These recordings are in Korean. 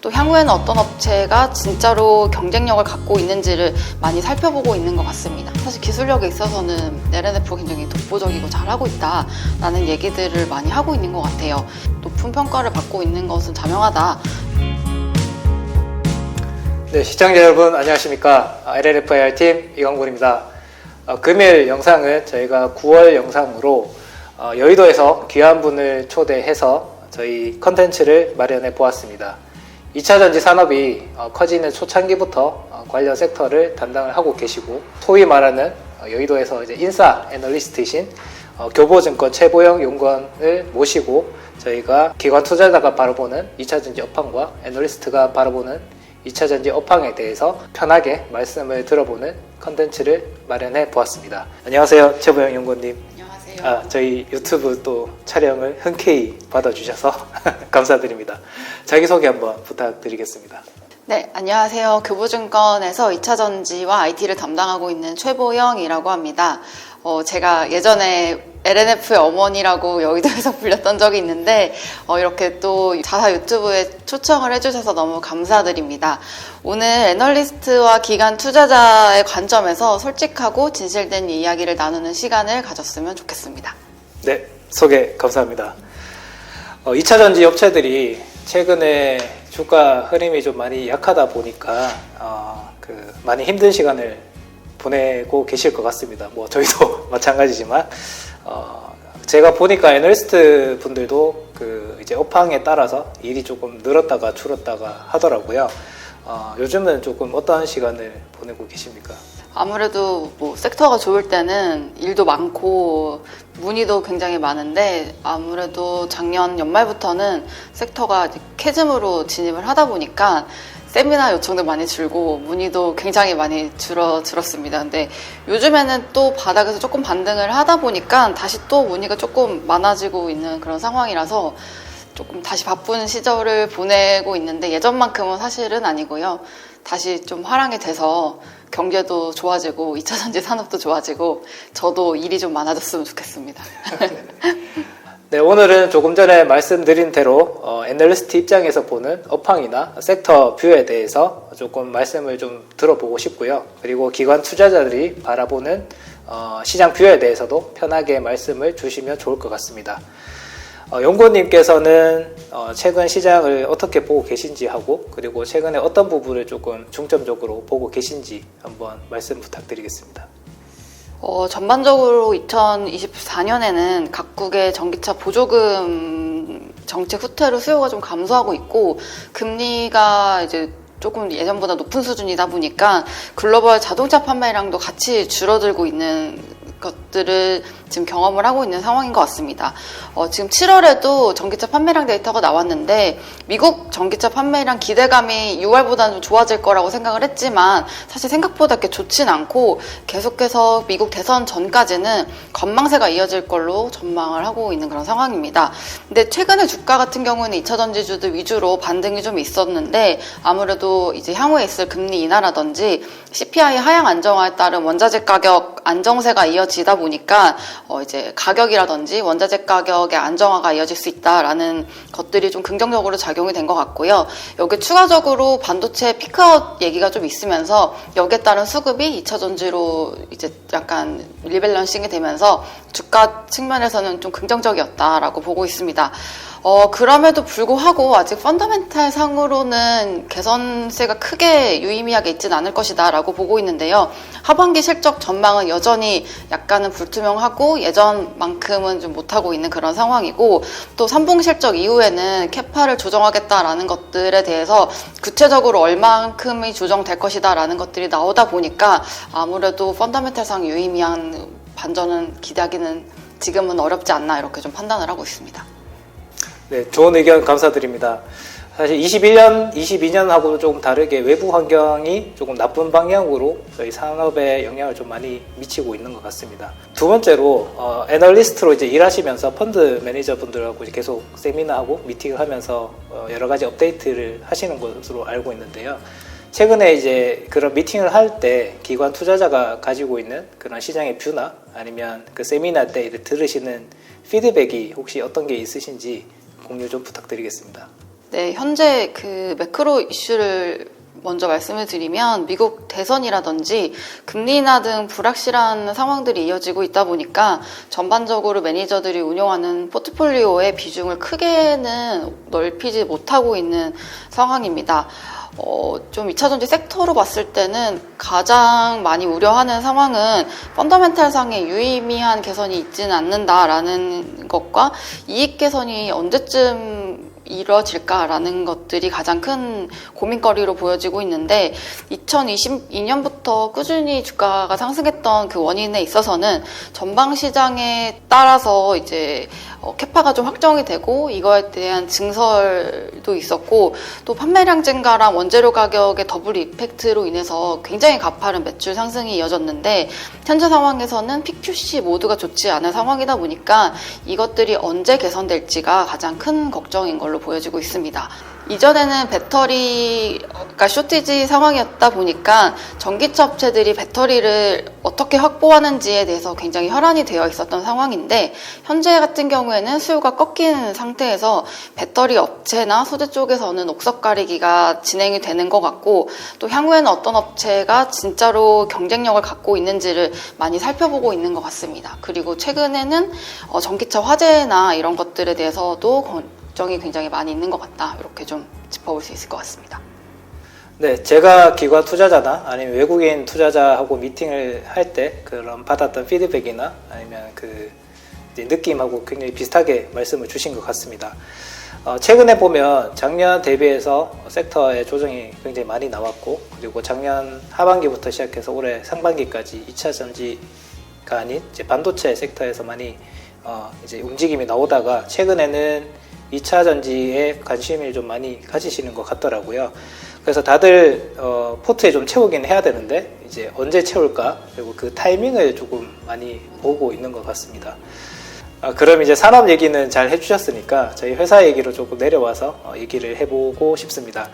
또 향후에는 어떤 업체가 진짜로 경쟁력을 갖고 있는지를 많이 살펴보고 있는 것 같습니다. 사실 기술력에 있어서는 LNF가 굉장히 독보적이고 잘하고 있다라는 얘기들을 많이 하고 있는 것 같아요. 높은 평가를 받고 있는 것은 자명하다. 네, 시청자 여러분 안녕하십니까. LNFIR팀 이광곤입니다. 금일 영상은 저희가 9월 영상으로 여의도에서 귀한 분을 초대해서 저희 컨텐츠를 마련해 보았습니다. 2차전지 산업이 커지는 초창기부터 관련 섹터를 담당을 하고 계시고, 소위 말하는 여의도에서 이제 인사 애널리스트이신 교보증권 최보영 연구원을 모시고 저희가 기관 투자자가 바라보는 2차전지 업황과 애널리스트가 바라보는 2차전지 업황에 대해서 편하게 말씀을 들어보는 컨텐츠를 마련해 보았습니다. 안녕하세요, 최보영 연구원님. 안녕하세요. 저희 유튜브 또 촬영을 흔쾌히 받아주셔서 감사드립니다. 자기소개 한번 부탁드리겠습니다. 네, 안녕하세요. 교보증권에서 2차전지와 IT를 담당하고 있는 최보영이라고 합니다. 제가 예전에 LNF의 어머니라고 여의도에서 불렸던 적이 있는데 이렇게 또 자사 유튜브에 초청을 해주셔서 너무 감사드립니다. 오늘 애널리스트와 기관 투자자의 관점에서 솔직하고 진실된 이야기를 나누는 시간을 가졌으면 좋겠습니다. 네, 소개 감사합니다. 2차전지 업체들이 최근에 주가 흐름이 좀 많이 약하다 보니까 많이 힘든 시간을 보내고 계실 것 같습니다. 뭐 저희도 마찬가지지만 제가 보니까 애널리스트 분들도 이제 업황에 따라서 일이 조금 늘었다가 줄었다가 하더라고요. 요즘은 조금 어떤 시간을 보내고 계십니까? 아무래도 뭐 섹터가 좋을 때는 일도 많고 문의도 굉장히 많은데, 아무래도 작년 연말부터는 섹터가 캐즘으로 진입을 하다 보니까 세미나 요청도 많이 줄고 문의도 굉장히 많이 줄었습니다. 근데 요즘에는 또 바닥에서 조금 반등을 하다 보니까 다시 또 문의가 조금 많아지고 있는 그런 상황이라서 조금 다시 바쁜 시절을 보내고 있는데, 예전만큼은 사실은 아니고요. 다시 좀 화랑이 돼서 경제도 좋아지고 2차전지 산업도 좋아지고 저도 일이 좀 많아졌으면 좋겠습니다. 네, 오늘은 조금 전에 말씀드린 대로 애널리스트 입장에서 보는 업황이나 섹터 뷰에 대해서 조금 말씀을 좀 들어보고 싶고요. 그리고 기관 투자자들이 바라보는 시장 뷰에 대해서도 편하게 말씀을 주시면 좋을 것 같습니다. 연구원님께서는 최근 시장을 어떻게 보고 계신지 하고, 그리고 최근에 어떤 부분을 조금 중점적으로 보고 계신지 한번 말씀 부탁드리겠습니다. 전반적으로 2024년에는 각국의 전기차 보조금 정책 후퇴로 수요가 좀 감소하고 있고, 금리가 이제 조금 예전보다 높은 수준이다 보니까 글로벌 자동차 판매량도 같이 줄어들고 있는 것들을 지금 경험을 하고 있는 상황인 것 같습니다. 지금 7월에도 전기차 판매량 데이터가 나왔는데, 미국 전기차 판매량 기대감이 6월보다는 좀 좋아질 거라고 생각을 했지만 사실 생각보다 그렇게 좋진 않고, 계속해서 미국 대선 전까지는 건망세가 이어질 걸로 전망을 하고 있는 그런 상황입니다. 근데 최근에 주가 같은 경우는 2차전지주들 위주로 반등이 좀 있었는데, 아무래도 이제 향후에 있을 금리 인하라든지 CPI 하향 안정화에 따른 원자재 가격 안정세가 이어지다 보니까 이제 가격이라든지 원자재 가격의 안정화가 이어질 수 있다라는 것들이 좀 긍정적으로 작용이 된 것 같고요. 여기 추가적으로 반도체 피크아웃 얘기가 좀 있으면서 여기에 따른 수급이 2차전지로 이제 약간 리밸런싱이 되면서 주가 측면에서는 좀 긍정적이었다라고 보고 있습니다. 그럼에도 불구하고 아직 펀더멘탈 상으로는 개선세가 크게 유의미하게 있지는 않을 것이다 라고 보고 있는데요. 하반기 실적 전망은 여전히 약간은 불투명하고 예전만큼은 좀 못하고 있는 그런 상황이고, 또 3분기 실적 이후에는 캐파를 조정하겠다라는 것들에 대해서 구체적으로 얼마만큼이 조정될 것이다 라는 것들이 나오다 보니까 아무래도 펀더멘탈상 유의미한 반전은 기대하기는 지금은 어렵지 않나, 이렇게 좀 판단을 하고 있습니다. 네, 좋은 의견 감사드립니다. 사실 22년하고도 조금 다르게 외부 환경이 조금 나쁜 방향으로 저희 산업에 영향을 좀 많이 미치고 있는 것 같습니다. 두 번째로, 애널리스트로 이제 일하시면서 펀드 매니저분들하고 이제 계속 세미나하고 미팅을 하면서 여러 가지 업데이트를 하시는 것으로 알고 있는데요. 최근에 이제 그런 미팅을 할 때 기관 투자자가 가지고 있는 그런 시장의 뷰나 아니면 그 세미나 때 들으시는 피드백이 혹시 어떤 게 있으신지 공유 좀 부탁드리겠습니다. 네, 현재 그 매크로 이슈를 먼저 말씀을 드리면 미국 대선이라든지 금리 인하 등 불확실한 상황들이 이어지고 있다 보니까 전반적으로 매니저들이 운용하는 포트폴리오의 비중을 크게는 넓히지 못하고 있는 상황입니다. 좀 2차전지 섹터로 봤을 때는 가장 많이 우려하는 상황은 펀더멘탈상의 유의미한 개선이 있지는 않는다라는 것과 이익 개선이 언제쯤 이루어질까라는 것들이 가장 큰 고민거리로 보여지고 있는데 2022년부터 꾸준히 주가가 상승했던 그 원인에 있어서는 전방 시장에 따라서 이제 캐파가 좀 확정이 되고 이거에 대한 증설도 있었고 또 판매량 증가랑 원재료 가격의 더블 이펙트로 인해서 굉장히 가파른 매출 상승이 이어졌는데 현재 상황에서는 PQC 모두가 좋지 않은 상황이다 보니까 이것들이 언제 개선될지가 가장 큰 걱정인 걸로 보여지고 있습니다. 이전에는 배터리가 쇼티지 상황이었다 보니까 전기차 업체들이 배터리를 어떻게 확보하는지에 대해서 굉장히 혈안이 되어 있었던 상황인데 현재 같은 경우에는 수요가 꺾인 상태에서 배터리 업체나 소재 쪽에서는 옥석 가리기가 진행이 되는 것 같고 또 향후에는 어떤 업체가 진짜로 경쟁력을 갖고 있는지를 많이 살펴보고 있는 것 같습니다. 그리고 최근에는 전기차 화재나 이런 것들에 대해서도 걱정이 굉장히 많이 있는 것 같다. 이렇게 좀 짚어볼 수 있을 것 같습니다. 네, 제가 기관 투자자나 아니면 외국인 투자자하고 미팅을 할 때 그런 받았던 피드백이나 아니면 그 이제 느낌하고 굉장히 비슷하게 말씀을 주신 것 같습니다. 최근에 보면 작년 대비해서 섹터의 조정이 굉장히 많이 나왔고 그리고 작년 하반기부터 시작해서 올해 상반기까지 2차 전지가 아닌 이제 반도체 섹터에서 많이 이제 움직임이 나오다가 최근에는 2차 전지에 관심을 좀 많이 가지시는 것 같더라고요. 그래서 다들 포트에 좀 채우긴 해야 되는데 이제 언제 채울까 그리고 그 타이밍을 조금 많이 보고 있는 것 같습니다. 그럼 이제 산업 얘기는 잘 해주셨으니까 저희 회사 얘기로 조금 내려와서 얘기를 해보고 싶습니다.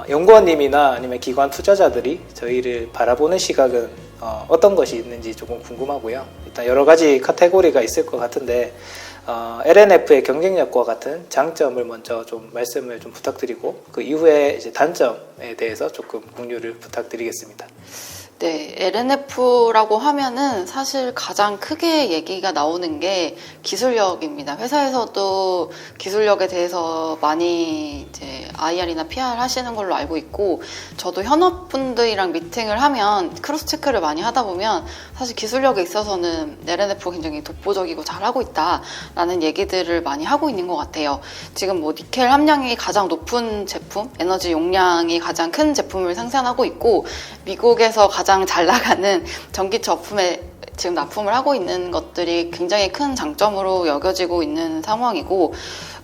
연구원님이나 아니면 기관 투자자들이 저희를 바라보는 시각은 어떤 것이 있는지 조금 궁금하고요. 일단 여러 가지 카테고리가 있을 것 같은데 LNF의 경쟁력과 같은 장점을 먼저 좀 말씀을 좀 부탁드리고 그 이후에 이제 단점에 대해서 조금 공유를 부탁드리겠습니다. 네, LNF라고 하면은 사실 가장 크게 얘기가 나오는 게 기술력입니다. 회사에서도 기술력에 대해서 많이 이제 IR이나 PR 하시는 걸로 알고 있고, 저도 현업분들이랑 미팅을 하면 크로스 체크를 많이 하다 보면 사실 기술력에 있어서는 LNF 굉장히 독보적이고 잘하고 있다라는 얘기들을 많이 하고 있는 것 같아요. 지금 뭐 니켈 함량이 가장 높은 제품, 에너지 용량이 가장 큰 제품을 생산하고 있고, 미국에서 가장 잘 나가는 전기차 제품에 지금 납품을 하고 있는 것들이 굉장히 큰 장점으로 여겨지고 있는 상황이고,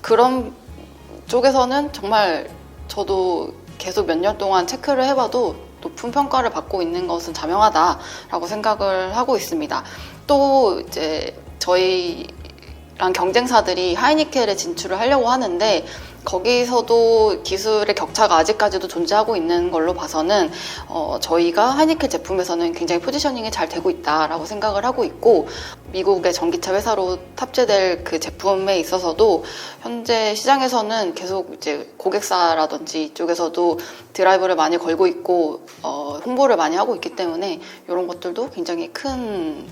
그런 쪽에서는 정말 저도 계속 몇 년 동안 체크를 해봐도 높은 평가를 받고 있는 것은 자명하다라고 생각을 하고 있습니다. 또 이제 저희랑 경쟁사들이 하이니켈에 진출을 하려고 하는데 거기서도 기술의 격차가 아직까지도 존재하고 있는 걸로 봐서는 저희가 하이니켈 제품에서는 굉장히 포지셔닝이 잘 되고 있다라고 생각을 하고 있고, 미국의 전기차 회사로 탑재될 그 제품에 있어서도 현재 시장에서는 계속 이제 고객사라든지 이쪽에서도 드라이브를 많이 걸고 있고 홍보를 많이 하고 있기 때문에 이런 것들도 굉장히 큰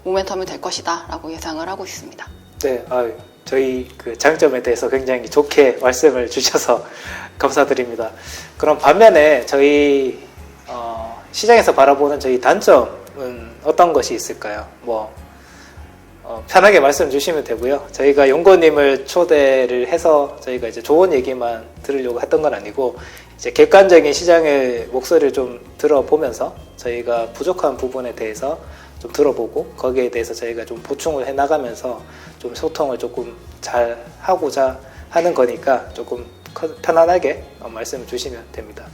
모멘텀이 될 것이다라고 예상을 하고 있습니다. 네, 저희 그 장점에 대해서 굉장히 좋게 말씀을 주셔서 감사드립니다. 그럼 반면에 저희 시장에서 바라보는 저희 단점은 어떤 것이 있을까요? 편하게 말씀 주시면 되고요. 저희가 연구원님을 초대를 해서 저희가 이제 좋은 얘기만 들으려고 했던 건 아니고 이제 객관적인 시장의 목소리를 좀 들어보면서 저희가 부족한 부분에 대해서 좀 들어보고 거기에 대해서 저희가 좀 보충을 해나가면서 좀 소통을 조금 잘 하고자 하는 거니까 조금 편안하게 말씀을 주시면 됩니다.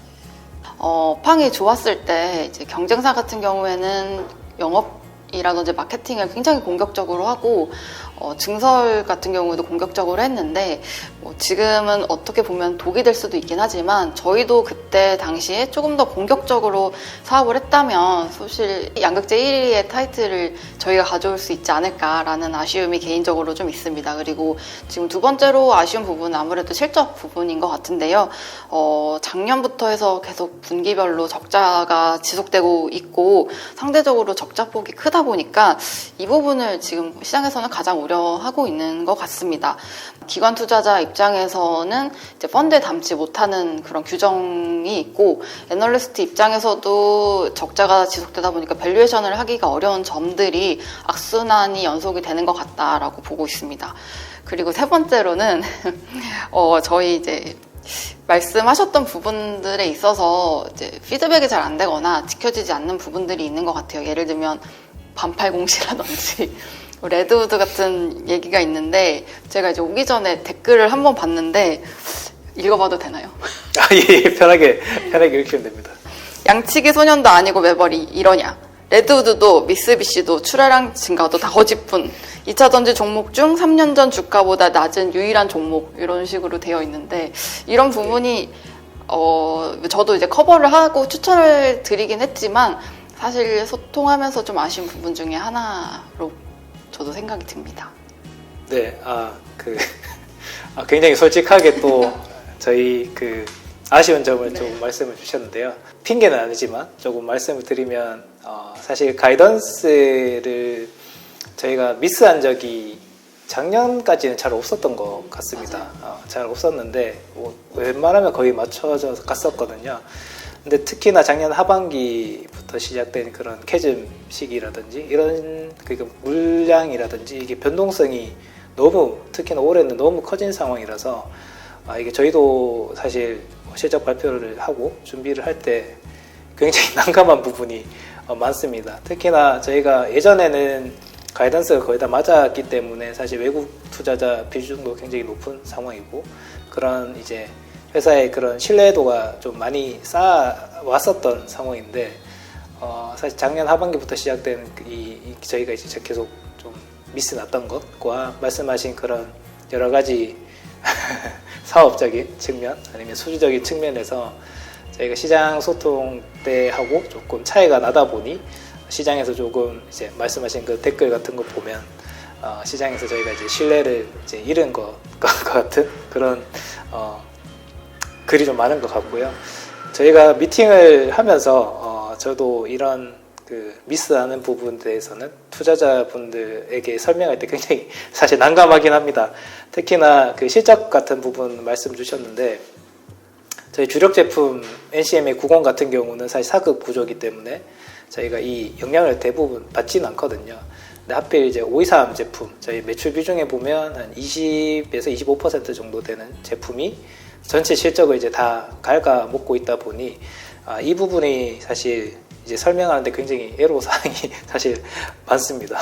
팡이 좋았을 때 이제 경쟁사 같은 경우에는 영업이라든지 마케팅을 굉장히 공격적으로 하고 증설 같은 경우도 공격적으로 했는데 뭐 지금은 어떻게 보면 독이 될 수도 있긴 하지만 저희도 그때 당시에 조금 더 공격적으로 사업을 했다면 사실 양극재 1위의 타이틀을 저희가 가져올 수 있지 않을까라는 아쉬움이 개인적으로 좀 있습니다. 그리고 지금 두 번째로 아쉬운 부분은 아무래도 실적 부분인 것 같은데요. 작년부터 해서 계속 분기별로 적자가 지속되고 있고 상대적으로 적자폭이 크다 보니까 이 부분을 지금 시장에서는 가장 우려하고 있는 것 같습니다. 기관 투자자 입장에서는 이제 펀드에 담지 못하는 그런 규정이 있고 애널리스트 입장에서도 적자가 지속되다 보니까 밸류에이션을 하기가 어려운 점들이 악순환이 연속이 되는 것 같다라고 보고 있습니다. 그리고 세 번째로는 저희 이제 말씀하셨던 부분들에 있어서 이제 피드백이 잘 안 되거나 지켜지지 않는 부분들이 있는 것 같아요. 예를 들면 반팔 공시라든지 레드우드 같은 얘기가 있는데 제가 이제 오기 전에 댓글을 한번 봤는데 읽어봐도 되나요? 예, 편하게 읽으시면 됩니다. 양치기 소년도 아니고 매버리 이러냐. 레드우드도 미쓰비시도 출하량 증가도 다 거짓뿐. 2차전지 종목 중 3년 전 주가보다 낮은 유일한 종목 이런 식으로 되어 있는데 이런 부분이 저도 이제 커버를 하고 추천을 드리긴 했지만 사실 소통하면서 좀 아쉬운 부분 중에 하나로 저도 생각이 듭니다. 네, 굉장히 솔직하게 또 저희 아쉬운 점을 좀 말씀을 주셨는데요. 핑계는 아니지만 조금 말씀을 드리면 사실 가이던스를 저희가 미스한 적이 작년까지는 잘 없었던 것 같습니다. 잘 없었는데 웬만하면 거의 맞춰져 갔었거든요. 근데 특히나 작년 하반기부터 시작된 그런 캐즘 시기라든지 이런 물량이라든지 이게 변동성이 너무 특히나 올해는 너무 커진 상황이라서 이게 저희도 사실 실적 발표를 하고 준비를 할 때 굉장히 난감한 부분이 많습니다. 특히나 저희가 예전에는 가이던스가 거의 다 맞았기 때문에 사실 외국 투자자 비중도 굉장히 높은 상황이고 그런 이제 회사의 그런 신뢰도가 좀 많이 쌓아왔었던 상황인데 사실 작년 하반기부터 시작된 저희가 이제 계속 좀 미스 났던 것과 말씀하신 그런 여러 가지 사업적인 측면 아니면 수주적인 측면에서 저희가 시장 소통 때하고 조금 차이가 나다 보니 시장에서 조금 이제 말씀하신 그 댓글 같은 거 보면 시장에서 저희가 이제 신뢰를 이제 잃은 것 같은 그런 글이 좀 많은 것 같고요. 저희가 미팅을 하면서 저도 이런 미스하는 부분에 대해서는 투자자분들에게 설명할 때 굉장히 사실 난감하긴 합니다. 특히나 실적 같은 부분 말씀 주셨는데 저희 주력 제품 NCMA 90 같은 경우는 사실 4급 구조이기 때문에 저희가 이 영향을 대부분 받지는 않거든요. 근데 하필 이제 523 제품 저희 매출 비중에 보면 한 20에서 25% 정도 되는 제품이 전체 실적을 이제 다 갉아먹고 있다 보니 이 부분이 사실 이제 설명하는데 굉장히 애로사항이 사실 많습니다.